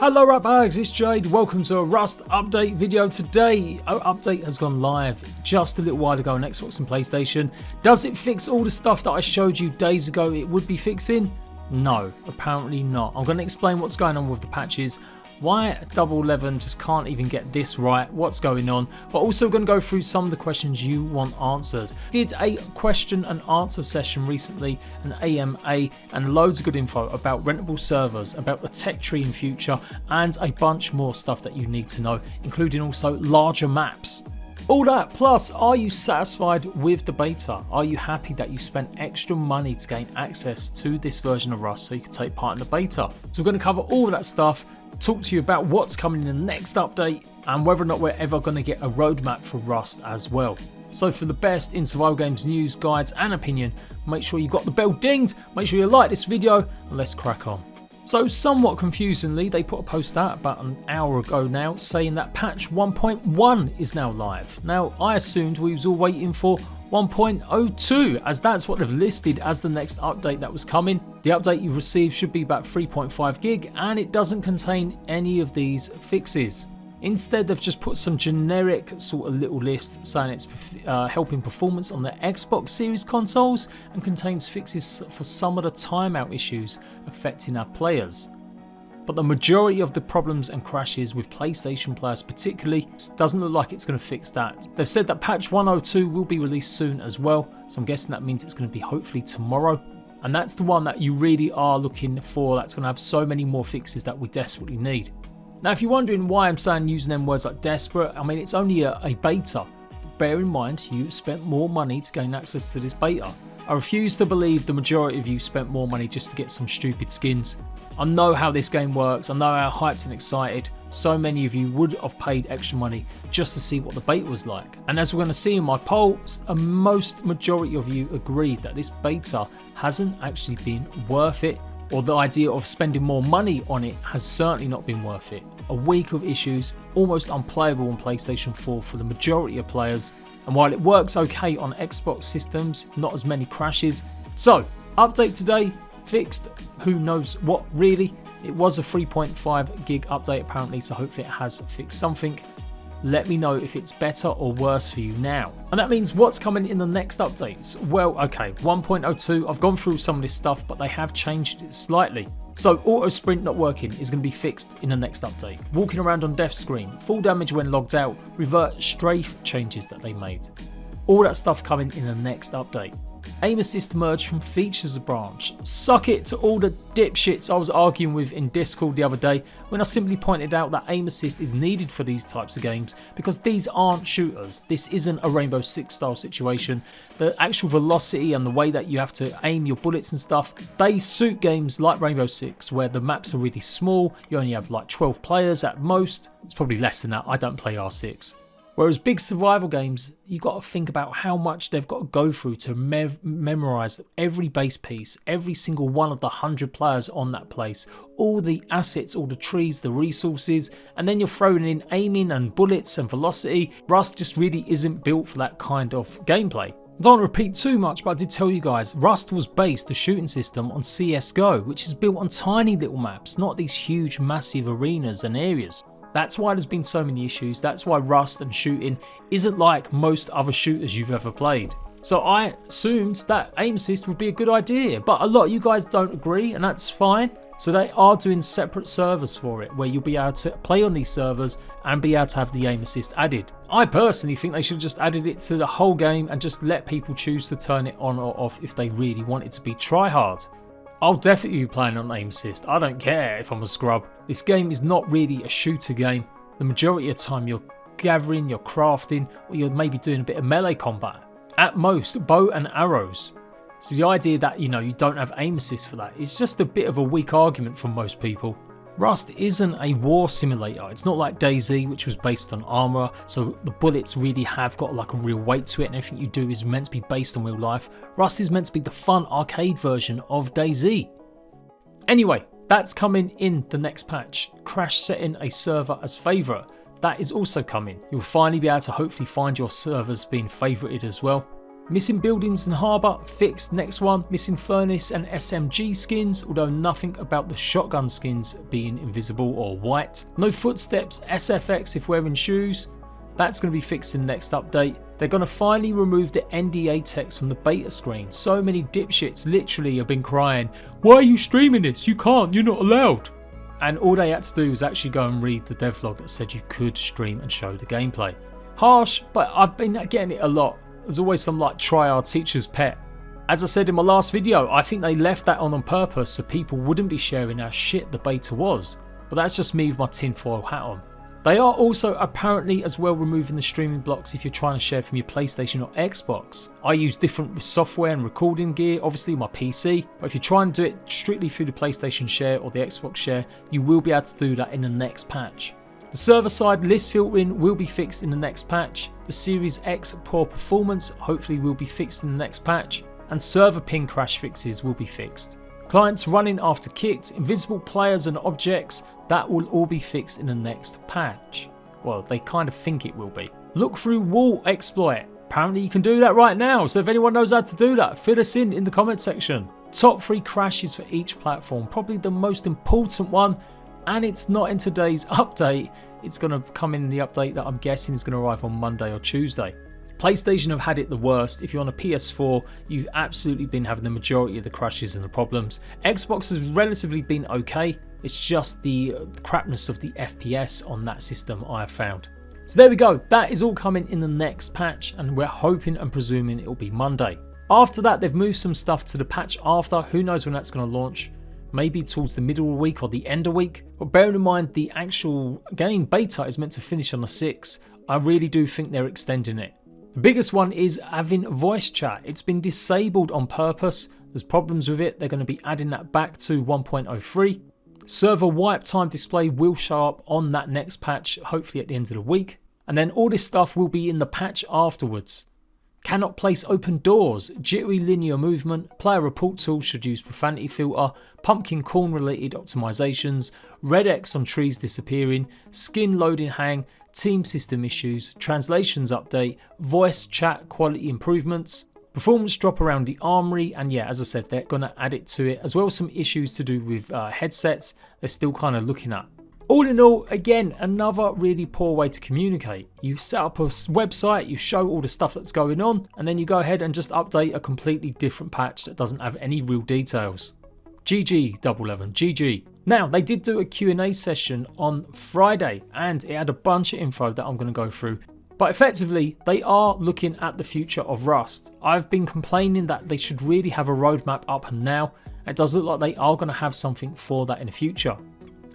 Hello ratbags, it's Jade. Welcome to a Rust update video today. Our update has gone live just a little while ago on Xbox and PlayStation. Does it fix all the stuff that I showed you days ago it would be fixing? No, apparently not. I'm going to explain what's going on with the patches, why Double 11 just can't even get this right, what's going on, but also going to go through some of the questions you want answered. Did a question and answer session recently, an AMA, and loads of good info about rentable servers, about the tech tree in future, and a bunch more stuff that you need to know, including also larger maps. All that plus, are you satisfied with the beta? Are you happy that you spent extra money to gain access to this version of Rust so you can take part in the beta? So we're going to cover all of that stuff, talk to you about what's coming in the next update, and whether or not we're ever going to get a roadmap for Rust as well. So for the best in survival games news, guides and opinion, make sure you got the bell dinged, make sure you like this video, and let's crack on. So somewhat confusingly, they put a post out about an hour ago now saying that patch 1.1 is now live. Now I assumed we was all waiting for 1.02 as that's what they've listed as the next update that was coming. The update you received should be about 3.5 gig and it doesn't contain any of these fixes. Instead, they've just put some generic sort of little list saying it's helping performance on the Xbox Series consoles and contains fixes for some of the timeout issues affecting our players. But the majority of the problems and crashes with PlayStation players particularly doesn't look like it's going to fix that. They've said that patch 102 will be released soon as well, so I'm guessing that means it's going to be hopefully tomorrow. And that's the one that you really are looking for, that's going to have so many more fixes that we desperately need. Now if you're wondering why I'm saying using them words like desperate, I mean it's only a beta. But bear in mind you spent more money to gain access to this beta. I refuse to believe the majority of you spent more money just to get some stupid skins. I know how this game works, I know how hyped and excited so many of you would have paid extra money just to see what the beta was like. And as we're going to see in my polls, a majority of you agreed that this beta hasn't actually been worth it, or the idea of spending more money on it has certainly not been worth it. A week of issues, almost unplayable on PlayStation 4 for the majority of players, and while it works okay on Xbox systems, not as many crashes. So, update today, fixed, who knows what really. It was a 3.5 gig update apparently, so hopefully it has fixed something. Let me know if it's better or worse for you now. And that means what's coming in the next updates? Well, okay, 1.02, I've gone through some of this stuff, but they have changed it slightly. So auto sprint not working is going to be fixed in the next update. Walking around on death screen, full damage when logged out, revert strafe changes that they made. All that stuff coming in the next update. Aim assist merged from features branch. Suck it to all the dipshits I was arguing with in Discord the other day when I simply pointed out that aim assist is needed for these types of games because these aren't shooters. This isn't a Rainbow Six style situation. The actual velocity and the way that you have to aim your bullets and stuff, they suit games like Rainbow Six where the maps are really small, you only have like 12 players at most. It's probably less than that, I don't play R6. Whereas big survival games, you got to think about how much they've got to go through to memorize every base piece, every single one of the 100 players on that place, all the assets, all the trees, the resources, and then you're throwing in aiming and bullets and velocity. Rust just really isn't built for that kind of gameplay. I don't want to repeat too much, but I did tell you guys, Rust was based, the shooting system, on CSGO, which is built on tiny little maps, not these huge massive arenas and areas. That's why there's been so many issues, that's why Rust and shooting isn't like most other shooters you've ever played. So I assumed that aim assist would be a good idea, but a lot of you guys don't agree and that's fine. So they are doing separate servers for it where you'll be able to play on these servers and be able to have the aim assist added. I personally think they should have just added it to the whole game and just let people choose to turn it on or off if they really want it to be try hard. I'll definitely be playing on aim assist, I don't care if I'm a scrub. This game is not really a shooter game. The majority of the time you're gathering, you're crafting, or you're maybe doing a bit of melee combat. At most, bow and arrows. So the idea that, you don't have aim assist for that is just a bit of a weak argument from most people. Rust isn't a war simulator. It's not like DayZ, which was based on armor, so the bullets really have got like a real weight to it and everything you do is meant to be based on real life. Rust is meant to be the fun arcade version of DayZ. Anyway, that's coming in the next patch. Crash setting a server as favourite. That is also coming. You'll finally be able to hopefully find your servers being favourited as well. Missing buildings and Harbour, fixed. Next one, missing furnace and SMG skins, although nothing about the shotgun skins being invisible or white. No footsteps, SFX if wearing shoes. That's going to be fixed in the next update. They're going to finally remove the NDA text from the beta screen. So many dipshits literally have been crying, "Why are you streaming this? You can't, you're not allowed." And all they had to do was actually go and read the devlog that said you could stream and show the gameplay. Harsh, but I've been getting it a lot. There's always some like try-hard teacher's pet. As I said in my last video, I think they left that on purpose so people wouldn't be sharing how shit the beta was. But that's just me with my tinfoil hat on. They are also apparently as well removing the streaming blocks if you're trying to share from your PlayStation or Xbox. I use different software and recording gear, obviously my PC, but if you're trying to do it strictly through the PlayStation share or the Xbox share, you will be able to do that in the next patch. The server side list filtering will be fixed in the next patch. The Series X poor performance hopefully will be fixed in the next patch, and server ping crash fixes will be fixed. Clients running after kicked, invisible players and objects, that will all be fixed in the next patch. Well, they kind of think it will be. Look through wall exploit. Apparently you can do that right now, so if anyone knows how to do that, fill us in the comment section. Top 3 crashes for each platform, probably the most important one, and it's not in today's update. It's going to come in the update that I'm guessing is going to arrive on Monday or Tuesday. PlayStation have had it the worst. If you're on a PS4, you've absolutely been having the majority of the crashes and the problems. Xbox has relatively been okay. It's just the crapness of the FPS on that system I have found. So there we go. That is all coming in the next patch, and we're hoping and presuming it will be Monday. After that, they've moved some stuff to the patch after. Who knows when that's going to launch? Maybe towards the middle of the week or the end of the week. But bearing in mind the actual game beta is meant to finish on the 6th, I really do think they're extending it. The biggest one is having voice chat. It's been disabled on purpose. There's problems with it. They're going to be adding that back to 1.03. Server wipe time display will show up on that next patch, hopefully at the end of the week. And then all this stuff will be in the patch afterwards. Cannot place open doors, jittery linear movement, player report tool should use profanity filter, pumpkin corn related optimizations, red X on trees disappearing, skin loading hang, team system issues, translations update, voice chat quality improvements, performance drop around the armory, and yeah, as I said, they're going to add it to it, as well as some issues to do with headsets they're still kind of looking at. All in all, again, another really poor way to communicate. You set up a website, you show all the stuff that's going on, and then you go ahead and just update a completely different patch that doesn't have any real details. GG 11, GG. Now, they did do a Q&A session on Friday, and it had a bunch of info that I'm going to go through. But effectively, they are looking at the future of Rust. I've been complaining that they should really have a roadmap up and now. It does look like they are going to have something for that in the future.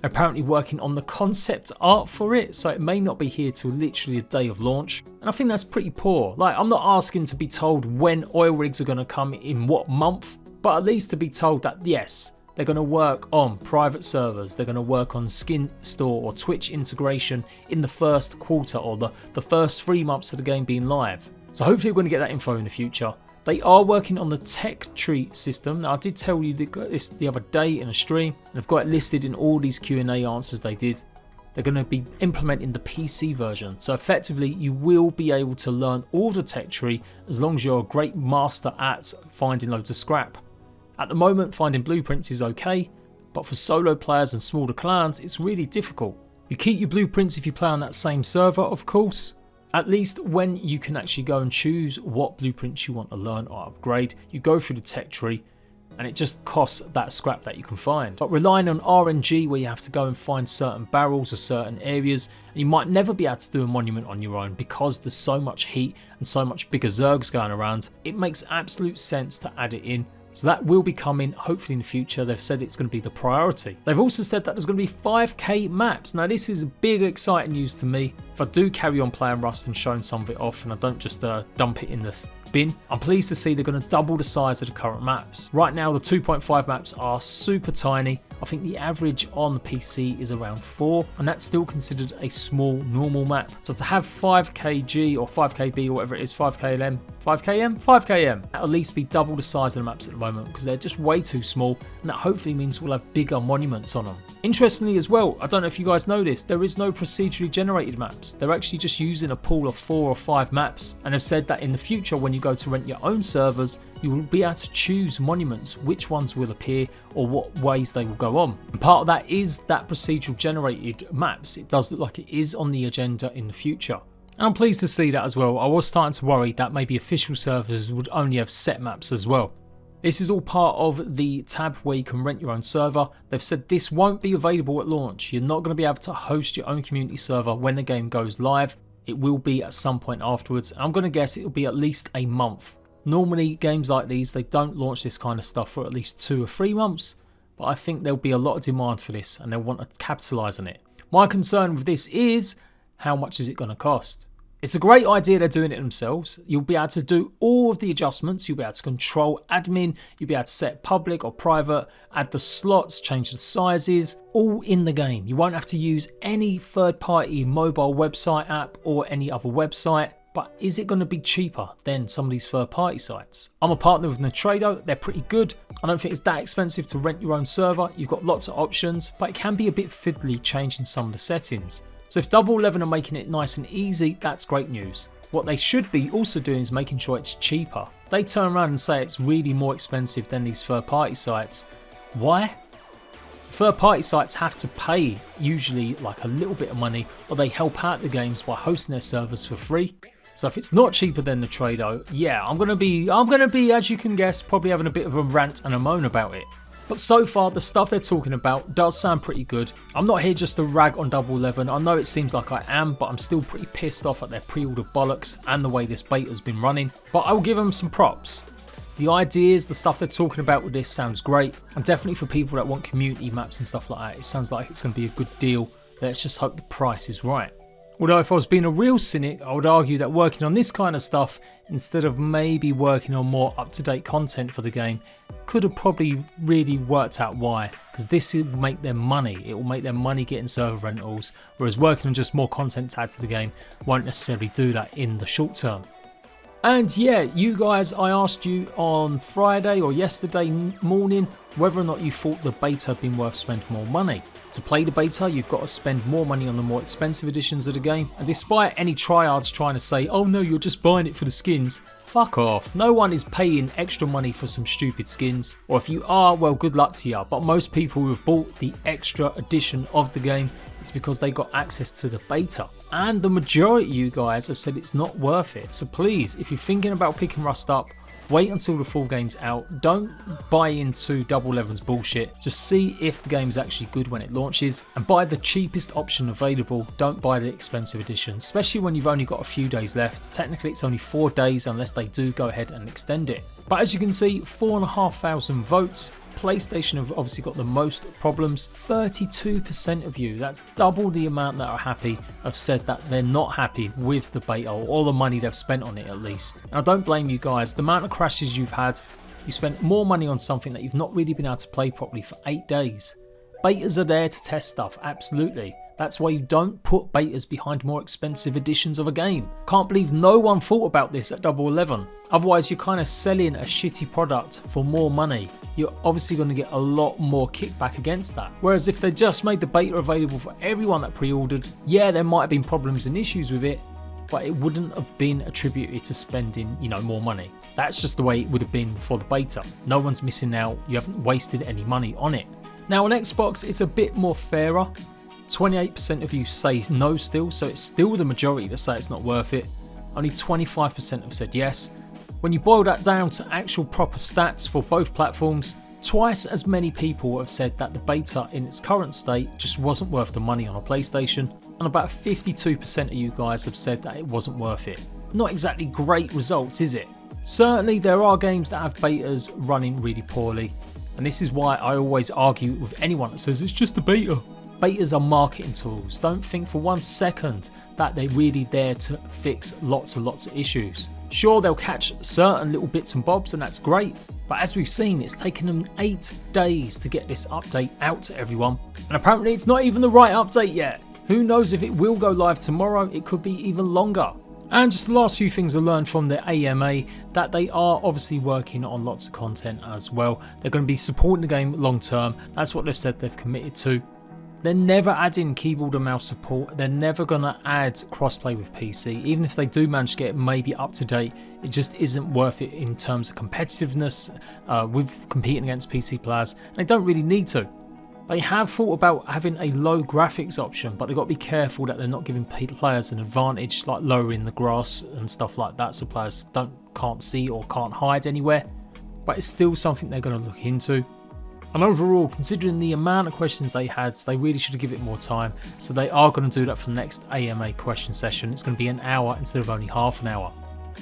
Apparently working on the concept art for it, so it may not be here till literally the day of launch. And I think that's pretty poor. Like, I'm not asking to be told when oil rigs are going to come in what month, but at least to be told that yes, they're going to work on private servers, they're going to work on skin store or Twitch integration in the first quarter or the first 3 months of the game being live. So hopefully we're going to get that info in the future. They are working on the tech tree system. Now, I did tell you this the other day in a stream, and I've got it listed in all these Q&A answers they did. They're going to be implementing the PC version. So effectively, you will be able to learn all the tech tree as long as you're a great master at finding loads of scrap. At the moment, finding blueprints is okay, but for solo players and smaller clans, it's really difficult. You keep your blueprints if you play on that same server, of course. At least when you can actually go and choose what blueprints you want to learn or upgrade, you go through the tech tree and it just costs that scrap that you can find. But relying on RNG where you have to go and find certain barrels or certain areas, and you might never be able to do a monument on your own because there's so much heat and so much bigger zergs going around, it makes absolute sense to add it in. So that will be coming hopefully in the future. They've said it's going to be the priority. They've also said that there's going to be 5k maps. Now this is big exciting news to me. If I do carry on playing Rust and showing some of it off and I don't just dump it in the bin, I'm pleased to see they're going to double the size of the current maps. Right now the 2.5 maps are super tiny. I think the average on the PC is around 4, and that's still considered a small normal map. So to have 5kg or 5kb or whatever it is, 5km, 5km, at least be double the size of the maps at the moment, because they're just way too small, and that hopefully means we'll have bigger monuments on them. Interestingly as well, I don't know if you guys know this, there is no procedurally generated maps. They're actually just using a pool of 4 or 5 maps, and have said that in the future when you go to rent your own servers, you will be able to choose monuments, which ones will appear or what ways they will go on. And part of that is that procedural generated maps. It does look like it is on the agenda in the future. And I'm pleased to see that as well. I was starting to worry that maybe official servers would only have set maps as well. This is all part of the tab where you can rent your own server. They've said this won't be available at launch. You're not going to be able to host your own community server when the game goes live. It will be at some point afterwards. I'm going to guess it'll be at least a month. Normally games like these, they don't launch this kind of stuff for at least 2 or 3 months, but I think there'll be a lot of demand for this and they'll want to capitalise on it. My concern with this is, how much is it going to cost? It's a great idea they're doing it themselves. You'll be able to do all of the adjustments, you'll be able to control admin, you'll be able to set public or private, add the slots, change the sizes, all in the game. You won't have to use any third-party mobile website app or any other website. But is it going to be cheaper than some of these third-party sites? I'm a partner with Nitrado, they're pretty good. I don't think it's that expensive to rent your own server. You've got lots of options, but it can be a bit fiddly changing some of the settings. So if Double 11 are making it nice and easy, that's great news. What they should be also doing is making sure it's cheaper. If they turn around and say it's really more expensive than these third-party sites, why? Third-party sites have to pay usually like a little bit of money, or they help out the games by hosting their servers for free. So if it's not cheaper than the Trado, yeah, I'm gonna be, as you can guess, probably having a bit of a rant and a moan about it. But so far, the stuff they're talking about does sound pretty good. I'm not here just to rag on Double 11. I know it seems like I am, but I'm still pretty pissed off at their pre-order bollocks and the way this beta's been running. But I will give them some props. The ideas, the stuff they're talking about with this sounds great. And definitely for people that want community maps and stuff like that, it sounds like it's going to be a good deal. Let's just hope the price is right. Although if I was being a real cynic, I would argue that working on this kind of stuff, instead of maybe working on more up-to-date content for the game, could have probably really worked out why. Because this will make them money. It will make them money getting server rentals, whereas working on just more content to add to the game won't necessarily do that in the short term. And yeah, you guys, I asked you on Friday or yesterday morning whether or not you thought the beta had been worth spending more money. To play the beta, you've got to spend more money on the more expensive editions of the game, and despite any tryhards trying to say, oh no, you're just buying it for the skins, fuck off. No one is paying extra money for some stupid skins, or if you are, well, good luck to you. But most people who have bought the extra edition of the game, it's because they got access to the beta, and the majority of you guys have said it's not worth it. So please, if you're thinking about picking Rust up, wait until the full game's out. Don't buy into Double 11's bullshit. Just see if the game's actually good when it launches, and buy the cheapest option available. Don't buy the expensive edition, especially when you've only got a few days left. Technically it's only 4 days unless they do go ahead and extend it. But as you can see, 4,500 votes. PlayStation have obviously got the most problems. 32% of you, that's double the amount that are happy, have said that they're not happy with the beta or all the money they've spent on it at least. And I don't blame you guys. The amount of crashes you've had, you spent more money on something that you've not really been able to play properly for 8 days. Betas are there to test stuff, absolutely. That's why you don't put betas behind more expensive editions of a game. Can't believe no one thought about this at Double 11. Otherwise you're kind of selling a shitty product for more money. You're obviously going to get a lot more kickback against that. Whereas if they just made the beta available for everyone that pre-ordered, yeah, there might have been problems and issues with it, but it wouldn't have been attributed to spending, more money. That's just the way it would have been for the beta. No one's missing out. You haven't wasted any money on it. Now on Xbox, it's a bit more fairer. 28% of you say no still, so it's still the majority that say it's not worth it. Only 25% have said yes. When you boil that down to actual proper stats for both platforms, twice as many people have said that the beta in its current state just wasn't worth the money on a PlayStation, and about 52% of you guys have said that it wasn't worth it. Not exactly great results, is it? Certainly there are games that have betas running really poorly, and this is why I always argue with anyone that says it's just a beta. Betas are marketing tools. Don't think for 1 second that they're really there to fix lots and lots of issues. Sure, they'll catch certain little bits and bobs and that's great, but as we've seen, it's taken them 8 days to get this update out to everyone, and apparently it's not even the right update yet. Who knows if it will go live tomorrow, it could be even longer. And just the last few things I learned from the AMA, that they are obviously working on lots of content as well. They're going to be supporting the game long term, that's what they've said they've committed to. They're never adding keyboard and mouse support, they're never going to add crossplay with PC. Even if they do manage to get it maybe up to date, it just isn't worth it in terms of competitiveness with competing against PC players, and they don't really need to. They have thought about having a low graphics option, but they've got to be careful that they're not giving players an advantage, like lowering the grass and stuff like that, so players can't see or can't hide anywhere. But it's still something they're going to look into. And overall, considering the amount of questions they had, they really should have given it more time. So they are going to do that for the next AMA question session. It's going to be an hour instead of only half an hour.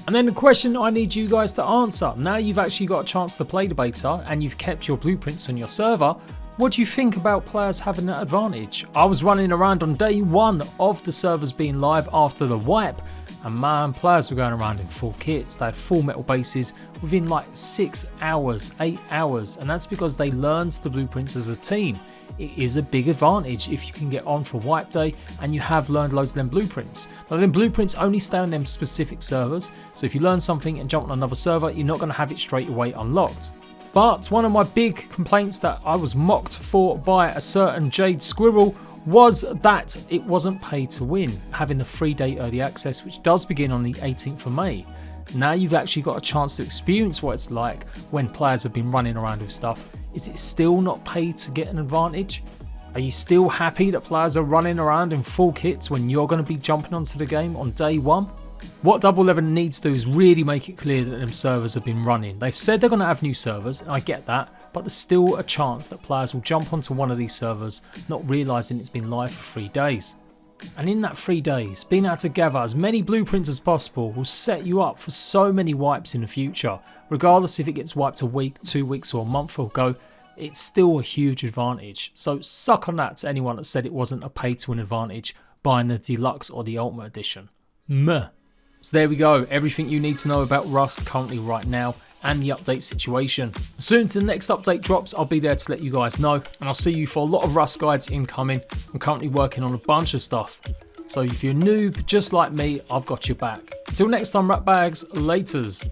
And then the question I need you guys to answer. Now you've actually got a chance to play the beta and you've kept your blueprints on your server. What do you think about players having that advantage? I was running around on day 1 of the servers being live after the wipe, and man, players were going around in full kits. They had full metal bases within like 6 hours, 8 hours, and that's because they learned the blueprints as a team. It is a big advantage if you can get on for wipe day and you have learned loads of them blueprints. Now them blueprints only stay on them specific servers, so if you learn something and jump on another server, you're not going to have it straight away unlocked. But one of my big complaints that I was mocked for by a certain Jade Squirrel was that it wasn't pay to win, having the 3-day early access, which does begin on the 18th of May. Now you've actually got a chance to experience what it's like when players have been running around with stuff. Is it still not paid to get an advantage? Are you still happy that players are running around in full kits when you're going to be jumping onto the game on day 1? What Double 11 needs to do is really make it clear that them servers have been running. They've said they're going to have new servers, and I get that, but there's still a chance that players will jump onto one of these servers not realising it's been live for 3 days. And in that 3 days, being able to gather as many blueprints as possible will set you up for so many wipes in the future. Regardless if it gets wiped a week, 2 weeks or a month ago, it's still a huge advantage. So suck on that to anyone that said it wasn't a pay to win advantage buying the deluxe or the ultimate edition. Meh. So there we go, everything you need to know about Rust currently right now and the update situation. As soon as the next update drops, I'll be there to let you guys know, and I'll see you for a lot of Rust guides incoming. I'm currently working on a bunch of stuff, so if you're a noob just like me, I've got your back. Until next time, rat bags, laters.